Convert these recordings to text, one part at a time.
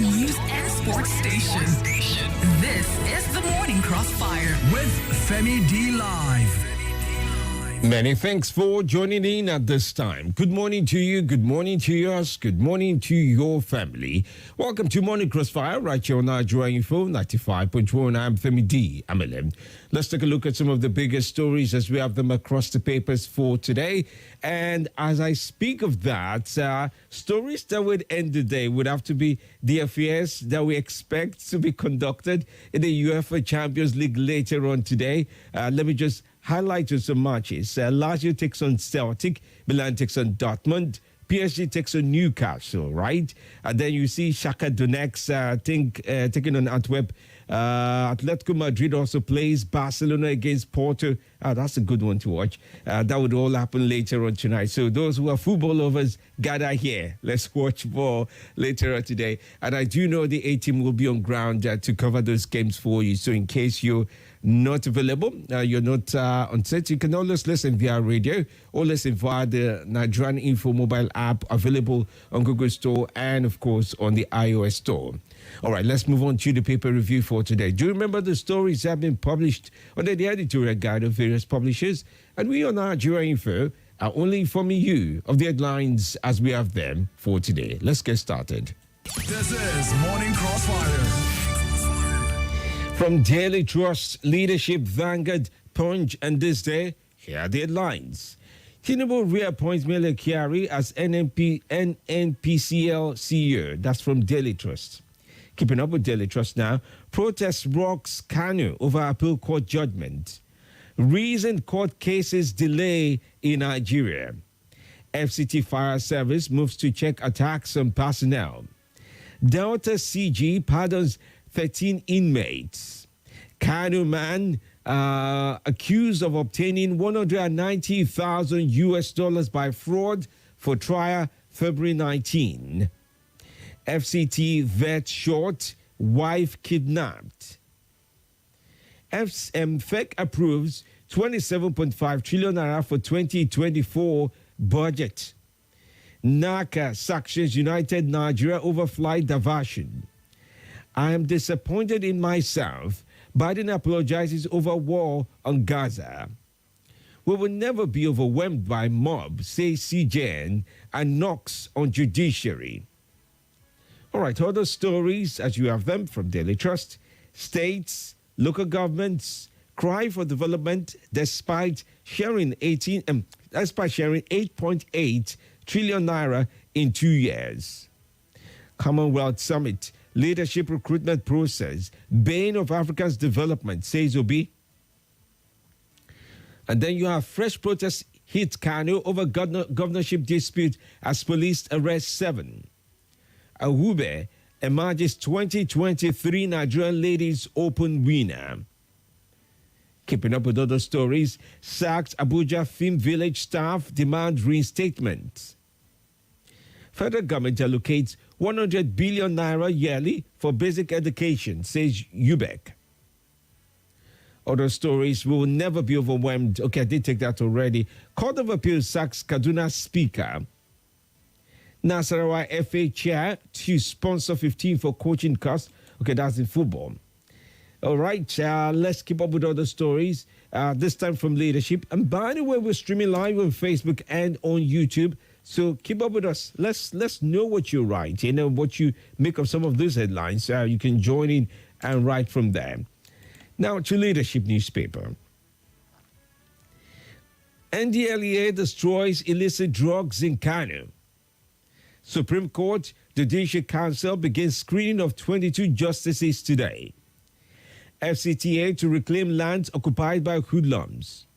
news and sports station. This is the Morning Crossfire with Femi D Live. Many thanks for joining in at this time. Good morning to you, good morning to yours, good morning to your family. Welcome to Morning Crossfire right here on Nigeria Info 95.1. I'm Femi D. Amelem. Let's take a look at some of the biggest stories as we have them across the papers for today. And as I speak of that, stories that would end the day would have to be the affairs that we expect to be conducted in the UEFA Champions League later on today. Let me just highlight some matches. Lazio takes on Celtic, Milan takes on Dortmund, PSG takes on Newcastle, right? And then you see Shakhtar Donetsk taking on Antwerp. Atletico Madrid also plays Barcelona against Porto. That's a good one to watch. That would all happen later on tonight. So those who are football lovers, gather here. Let's watch ball later on today. And I do know the A-team will be on ground to cover those games for you. So in case you're not available, you're not on set, you can always listen via radio or listen via the Nigerian Info mobile app available on Google Store and, of course, on the iOS Store. All right, let's move on to the paper review for today. Do you remember the stories that have been published under the editorial guide of various publishers? And we on Nigeria Info are only informing you of the headlines as we have them for today. Let's get started. This is Morning Crossfire. From Daily Trust, Leadership, Vanguard, Punch, and This Day, here are the headlines. Tinubu reappoints Mele Kyari as NNPCL CEO. That's from Daily Trust. Keeping up with Daily Trust now, protest rocks Kanu over appeal court judgment. Recent court cases delay in Nigeria. FCT Fire Service moves to check attacks on personnel. Delta CG pardons 13 inmates. Kanu man accused of obtaining $190,000 by fraud for trial February 19. FCT vet short, wife kidnapped. FEC approves 27.5 trillion naira for 2024 budget. NACA sanctions United Nigeria over flight diversion. I am disappointed in myself. Biden apologizes over war on Gaza. We will never be overwhelmed by mob, says CJN, and knocks on judiciary. All right, other stories as you have them from Daily Trust. States, local governments cry for development despite sharing 8.8 trillion naira in 2 years. Commonwealth Summit, leadership recruitment process, bane of Africa's development, says Obi. And then you have fresh protests hit Kano over governorship dispute as police arrest 7. Ahube emerges 2023 Nigerian Ladies Open winner. Keeping up with other stories, sacked Abuja Film Village staff demand reinstatement. Federal government allocates 100 billion naira yearly for basic education, says UBEC. Other stories, we will never be overwhelmed. Okay, I did take that already. Court of Appeal sacks Kaduna Speaker. Nasarawa FA Chair to sponsor 15 for coaching costs. Okay, that's in football. All right, let's keep up with other stories, this time from Leadership. And by the way, we're streaming live on Facebook and on YouTube. So keep up with us. Let's know what you write, what you make of some of these headlines. You can join in and write from there. Now to Leadership newspaper. NDLEA destroys illicit drugs in Kano. Supreme Court Judicial Council begins screening of 22 justices today. FCTA to reclaim lands occupied by hoodlums.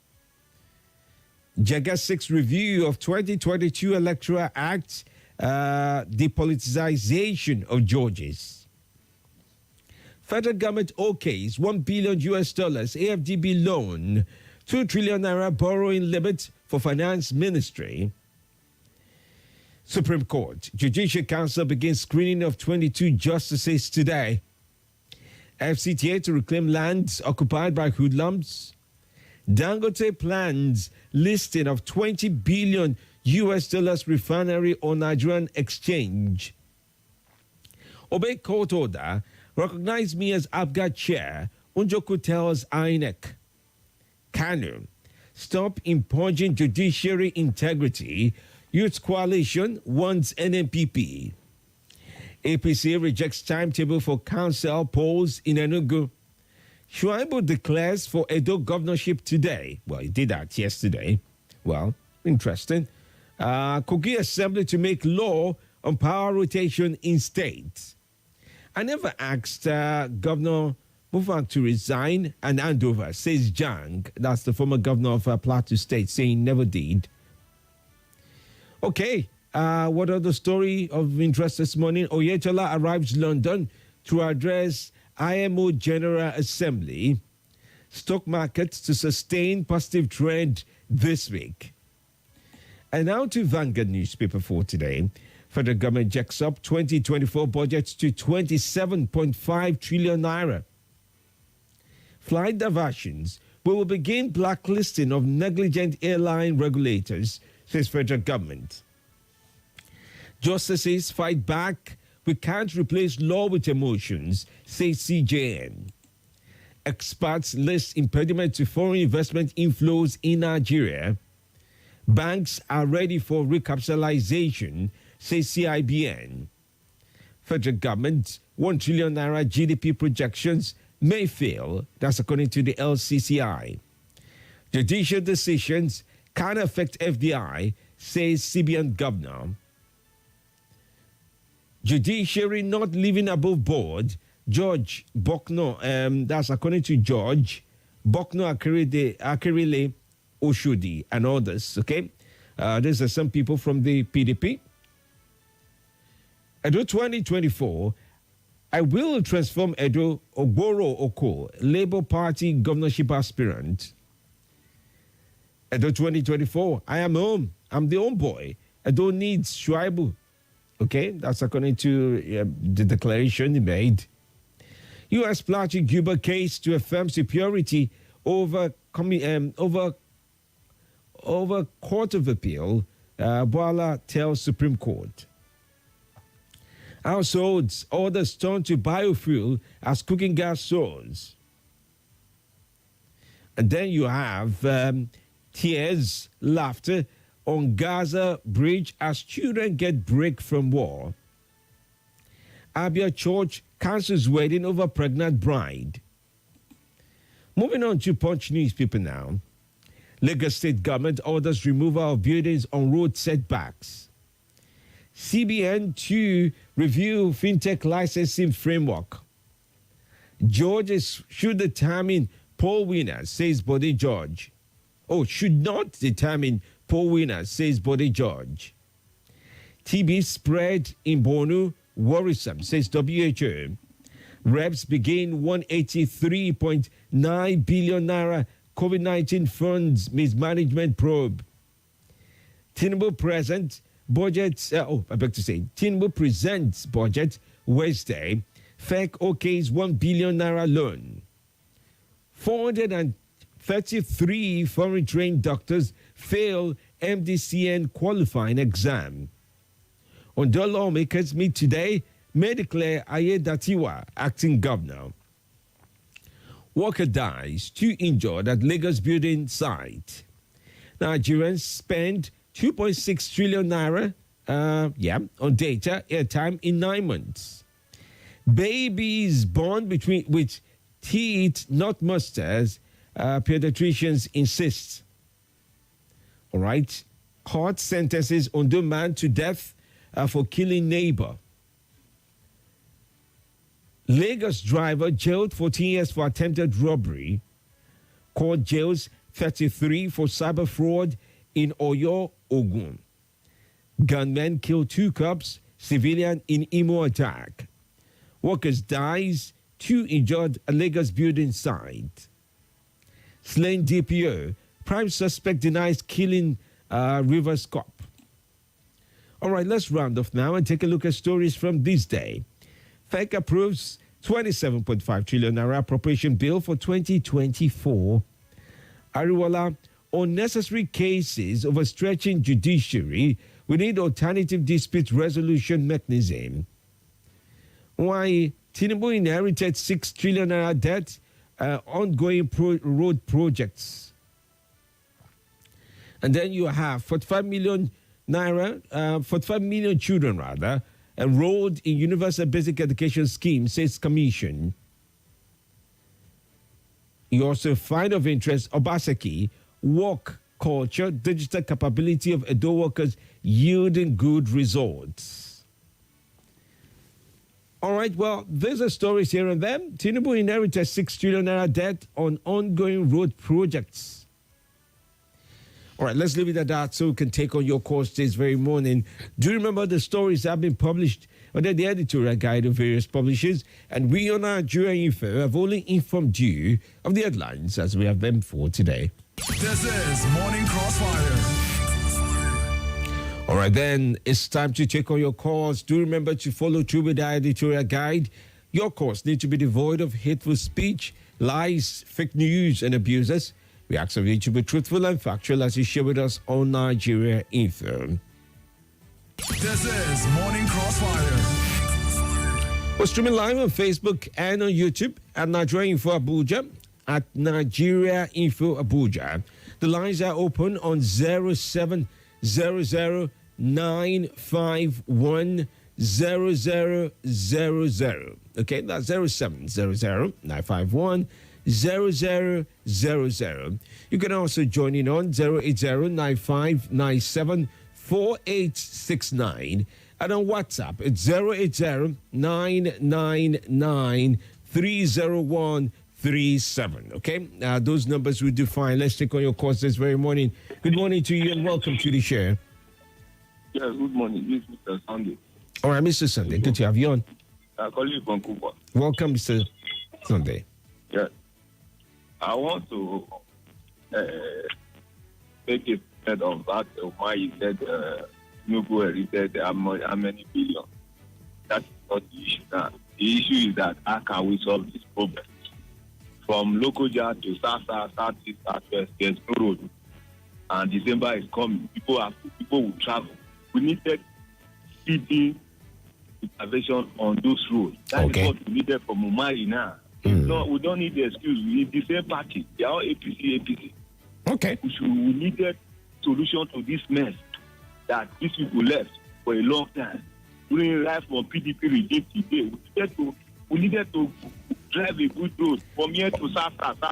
Jaga 6 review of 2022 Electoral Act, depoliticization of judges. Federal government okays $1 billion AFDB loan, 2 trillion naira borrowing limit for finance ministry. Supreme Court Judicial Council begins screening of 22 justices today. FCTA to reclaim lands occupied by hoodlums. Dangote plans listing of $20 billion refinery on Nigerian exchange. Obey court order. Recognize me as Abga chair. Unjoku tells INEC. Kanu. Stop impugning judiciary integrity. Youth Coalition wants NNPP. APC rejects timetable for council polls in Enugu. Shuaibu declares for Edo governorship today. Well, he did that yesterday. Well, interesting. Kogi Assembly to make law on power rotation in states. I never asked Governor Mufak to resign and hand over, says Jang. That's the former governor of Plateau State, saying never did. Okay, what other story of interest this morning? Oyetola arrives London to address IMO General Assembly. Stock markets to sustain positive trend this week. And now to Vanguard newspaper for today. Federal government jacks up 2024 budget to 27.5 trillion naira. Flight diversions. We will begin blacklisting of negligent airline regulators, says federal government. Justices fight back. We can't replace law with emotions, says CJN. Experts list impediment to foreign investment inflows in Nigeria. Banks are ready for recapitalization, says CIBN. Federal government 1 trillion naira GDP projections may fail. That's according to the LCCI. Judicial decisions can affect FDI, says CBN governor. Judiciary not living above board. George Bokno, that's according to George Bokno Akirile Oshodi and others. Okay, these are some people from the PDP. Edo 2024, I will transform Edo. Ogboro Oko, Labour Party governorship aspirant. Edo 2024, I am home. I'm the home boy. Edo needs Shuaibu. Okay, that's according to the declaration he made. U.S. plotting Cuba case to affirm superiority over Court of Appeal. Boala tells Supreme Court. Households orders turn to biofuel as cooking gas soars. And then you have tears, laughter on Gaza bridge as children get break from war. Abia Church cancels wedding over pregnant bride. Moving on to Punch newspaper now. Lagos State government orders removal of buildings on road setbacks. CBN to review fintech licensing framework. Georges should determine poll winners, says Bode George. Should not determine poll winners, says Bode George. TB spread in Borno worrisome, says WHO. Reps begin 183.9 billion naira COVID-19 funds mismanagement probe. Tinubu presents budget Wednesday. FEC OK's 1 billion naira loan. 433 foreign trained doctors fail MDCN qualifying exam. Ondo lawmakers meet today, may declare Ayedatiwa acting governor. Worker dies, 2 injured at Lagos building site. Nigerians spend 2.6 trillion naira on data airtime in 9 months. Babies born with teeth not musters, pediatricians insist. All right. Court sentences Ondo man to death for killing neighbor. Lagos driver jailed 14 years for attempted robbery. Court jails 33 for cyber fraud in Oyo, Ogun. Gunmen kill 2 cops, civilian in Imo attack. Workers dies, 2 injured at Lagos building site. Slain DPO, prime suspect denies killing Rivers cop. All right, let's round off now and take a look at stories from this day. FEC approves 27.5 trillion naira appropriation bill for 2024. Ariwala, unnecessary cases overstretching judiciary. We need alternative dispute resolution mechanism. why Tinubu inherited 6 trillion naira debt, ongoing road projects. And then you have 45 million naira, 45 million children rather, enrolled in Universal Basic Education Scheme, says Commission. You also find of interest Obaseki, work culture, digital capability of Edo workers yielding good results. All right, well, there's a stories here and there. Tinubu inherited 6 trillion naira debt on ongoing road projects. All right, let's leave it at that so we can take on your calls this very morning. Do you remember the stories that have been published under the editorial guide of various publishers? And we on Nigeria Info have only informed you of the headlines as we have them for today. This is Morning Crossfire. All right, then it's time to take on your calls. Do remember to follow through with the editorial guide. Your calls need to be devoid of hateful speech, lies, fake news, and abuses. We ask of you to be truthful and factual as you share with us on Nigeria Info. This is Morning Crossfire. We're streaming live on Facebook and on YouTube at Nigeria Info Abuja, at Nigeria Info Abuja. The lines are open on 0700 951 0000. Okay, that's 0700 951 0000. You can also join in on 080 9597 4869. And on WhatsApp, it's 080 999 30137. Okay, those numbers we do fine. Let's take on your calls this very morning. Good morning to you and welcome to the show. Yes, good morning. This is Mr. Sunday. All right, Mr. Sunday, good to have you on. I call you from Cuba. Welcome, Mr. Sunday. Yes. I want to take a step of that. Why you said Nubu said how many billion. That's not the issue now. The issue is that how can we solve this problem? From Lokoja to Southeast, Southwest, there's no road. And December is coming. People will travel. We needed speedy intervention on those roads. That is what we needed from Umari now. No, we don't need the excuse. We need the same party. They are all APC. Okay. We needed solution to this mess that these people left for a long time. During life from PDP regime today, we needed to drive a good road from here to Southwest.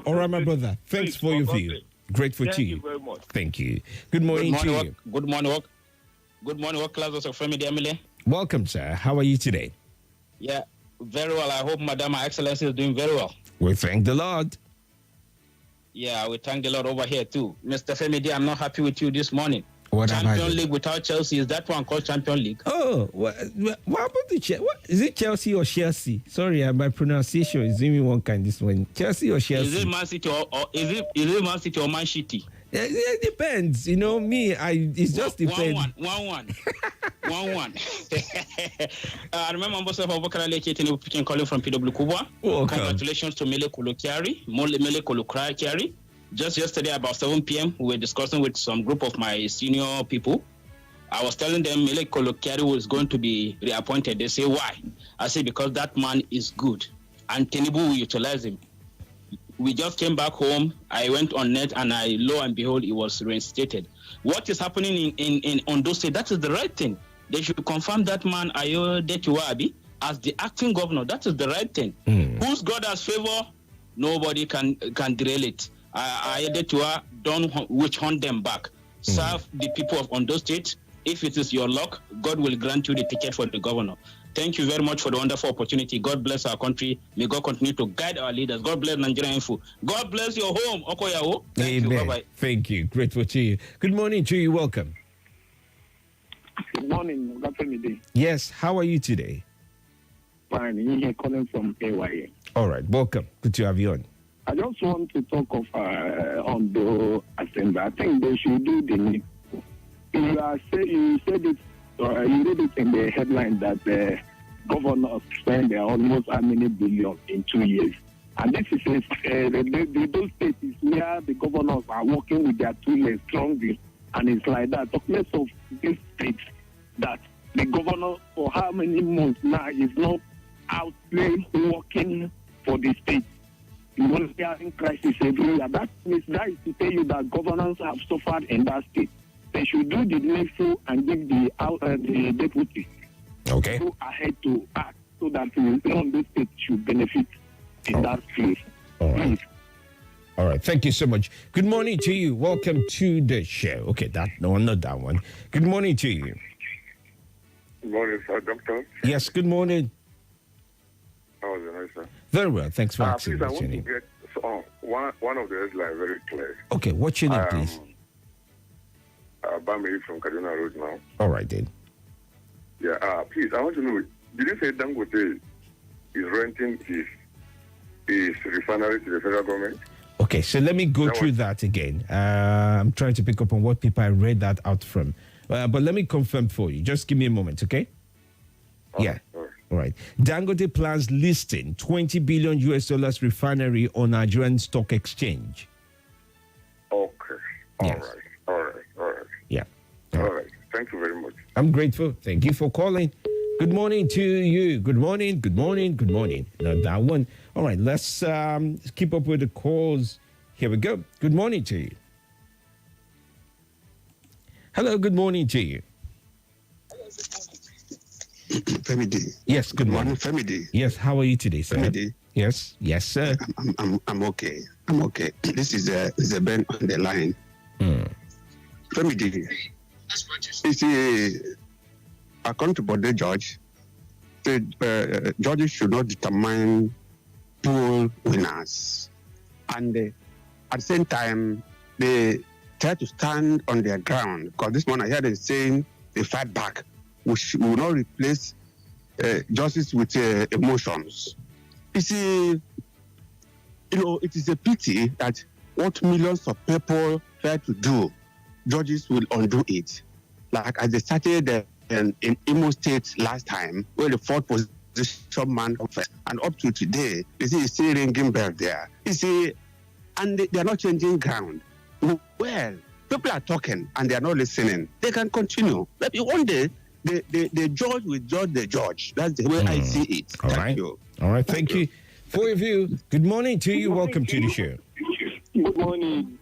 All right, my brother. Thanks for your view. Grateful to you. Thank you very much. Thank you. Good morning to you. Good morning, work class of Femi Emily. Welcome, sir. How are you today? Yeah, very well. I hope Madam Her Excellency is doing very well. We thank the Lord. Yeah, we thank the Lord over here too. Mr. Femi, I'm not happy with you this morning. What Champion League without Chelsea, is that one called Champion League? Oh, what about the Chelsea? What is it, Chelsea or Chelsea? Sorry, my pronunciation is even one kind this one. Chelsea or Chelsea? Is it Man City or is it Man City or Man City? It depends. You know, me, it just depends. 1-1. 1-1. I remember myself Abubakar Lekete picking calling from PW Kubwa. Congratulations to Mele Kolokiari. Just yesterday, about 7 p.m., we were discussing with some group of my senior people. I was telling them Mele Kolokiari was going to be reappointed. They say, why? I say, because that man is good. And Tinubu will utilize him. We just came back home. I went on net and lo and behold, it was reinstated. What is happening in Ondo State, that is the right thing. They should confirm that man, Ayode Abi, as the acting governor. That is the right thing. Whose God has favor, nobody can derail it. Ayode don't witch hunt them back. Serve the people of Ondo State. If it is your luck, God will grant you the ticket for the governor. Thank you very much for the wonderful opportunity. God bless our country. May God continue to guide our leaders. God bless Nigeria Info. God bless your home. Okoyawo. Thank you. Bye-bye. Thank you. Grateful to you. Good morning to you. Welcome. Good morning. Yes. How are you today? Fine. You're calling from AYA. All right. Welcome. Good to have you on. I just want to talk of Ondo Assembly. I think they should do the needful. You said it. You read it in the headline that the governors spend almost how many billion in 2 years. And this is those states is where the governors are working with their 2 years strongly. And it's like that. Talk less of these states that The governor, for how many months now, is not out there working for the state. You want to having crisis every year. That is to tell you that governors have suffered in that state. They should do the needful and give the deputy go ahead to act so that the state should benefit in that field. All right. All right. Thank you so much. Good morning to you. Welcome to the show. Okay, not that one. Good morning to you. Good morning, sir. Doctor. Yes, good morning. How was it, sir? Very well. Thanks for asking. Please, I want to get one of the headlines very clear. Okay, what's your name, please? Bami from Kaduna Road now. All right, then. Yeah, please, I want to know, did you say Dangote is renting his refinery to the federal government? Okay, so let me go through that again. I'm trying to pick up on what people I read that out from. But let me confirm for you. Just give me a moment, okay? Yeah. All right. Dangote plans listing $20 billion US refinery on Nigerian stock exchange. Okay. Yes. All right. Yeah. All right. Thank you very much. I'm grateful. Thank you for calling. Good morning to you. Good morning. Now that one. All right. Let's keep up with the calls. Here we go. Good morning to you. Hello. Good morning to you. Femi D. Yes. Good morning. Femi D. Yes. How are you today, sir? Femi D. Yes. Yes, sir. I'm okay. This is a Ben on the line. Femi D. You see, according to Bode Judge, the judges should not determine pool winners, and at the same time they try to stand on their ground, because this morning I heard them saying they fight back. We will not replace justice with emotions. You see, it is a pity that what millions of people try to do, judges will undo it. Like as they started in Imo State last time, where the fourth position man first, and up to today, you see, it's still ringing bell there. You see, and they are not changing ground. Well, people are talking and they are not listening. They can continue. Maybe one day, the judge will judge the judge. That's the way I see it. Thank you. All right. Thank you for your view. Good morning to you. Welcome to the show. Good morning,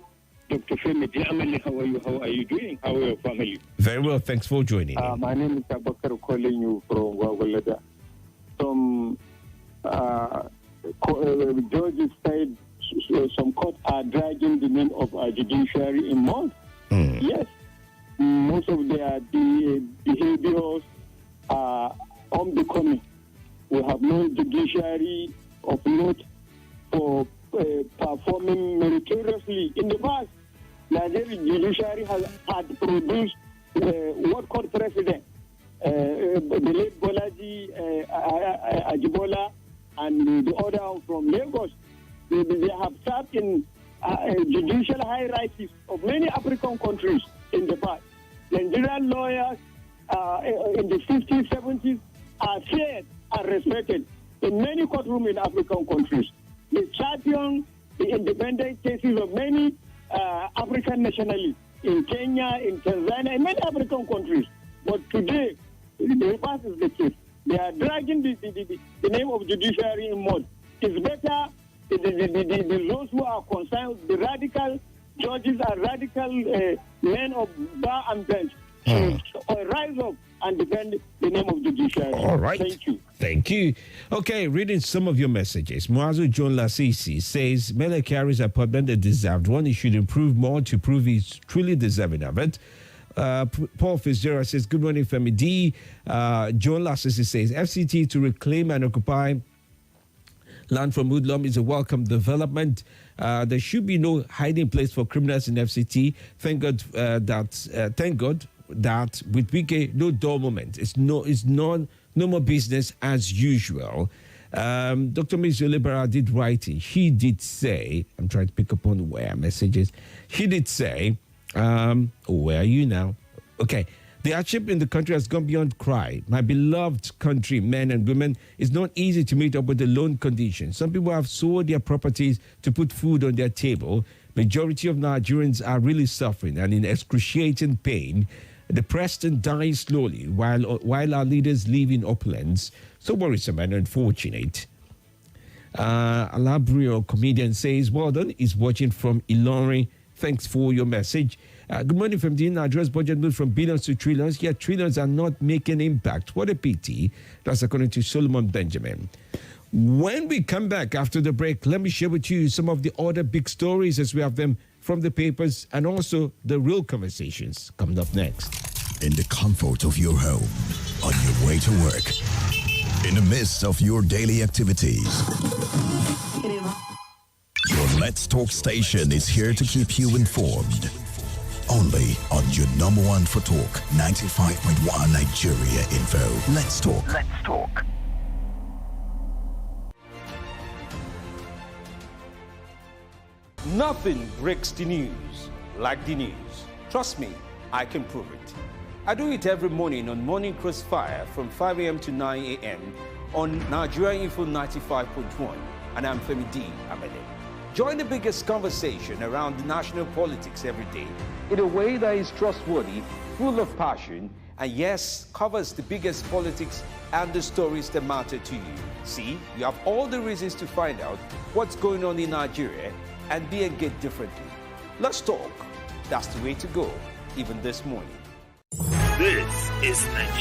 Dr. Femi. How are you? How are you doing? How are your family? Very well. Thanks for joining. My name is Abakar, calling you from Wagwalada. Some judges said some courts are dragging the name of our judiciary in mud. Yes. Most of their behaviors are unbecoming. We have no judiciary of note for performing meritoriously. In the past, Nigerian judiciary had produced what court president, the late Bolaji Ajibola, and the other from Lagos. They have served in judicial hierarchies of many African countries in the past. Nigerian lawyers in the 50s, 70s are feared and respected in many courtrooms in African countries. They champion the independent cases of many African nationalities in Kenya, in Tanzania, in many African countries. But today, the reverse is the case. They are dragging the name of judiciary in mud. It's better those who are concerned, the radical judges are radical men of bar and bench. Rise up and defend the name of judiciary. All right. Thank you. Thank you. Okay, reading some of your messages. Muazu John Lasisi says, Mele carries a appointment that deserved one. He should improve more to prove he's truly deserving of it. Paul Fitzgerald says, good morning, Femi D. John Lasisi says, FCT to reclaim and occupy land from Woodlawn is a welcome development. There should be no hiding place for criminals in FCT. Thank God that with Wike, no dull moment. It's no more business as usual. Dr. Mizu Libera did write it. He did say, I'm trying to pick up on where messages. He did say, where are you now? Okay. The hardship in the country has gone beyond cry. My beloved country, men and women, it's not easy to meet up with the loan conditions. Some people have sold their properties to put food on their table. Majority of Nigerians are really suffering and in excruciating pain. The Preston dies slowly while our leaders live in uplands. So worrisome and unfortunate. Alabrio comedian says, well done, is watching from Ilorin. Thanks for your message. Good morning from the address budget moved from billions to trillions, yet trillions are not making impact. What a pity. That's according to Solomon Benjamin. When we come back after the break, let me share with you some of the other big stories as we have them from the papers and also the real conversations coming up next. In the comfort of your home, on your way to work, in the midst of your daily activities. Your Let's Talk station is here to keep you informed. Only on your number one for talk, 95.1 Nigeria Info. Let's Talk. Let's Talk. Nothing breaks the news like the news. Trust me, I can prove it. I do it every morning on Morning Crossfire from 5 a.m. to 9 a.m. on Nigeria Info 95.1, and I'm Femi D. Amede. Join the biggest conversation around the national politics every day in a way that is trustworthy, full of passion, and yes, covers the biggest politics and the stories that matter to you. See, you have all the reasons to find out what's going on in Nigeria and be engaged differently. Let's talk. That's the way to go, even this morning. This is Nigeria.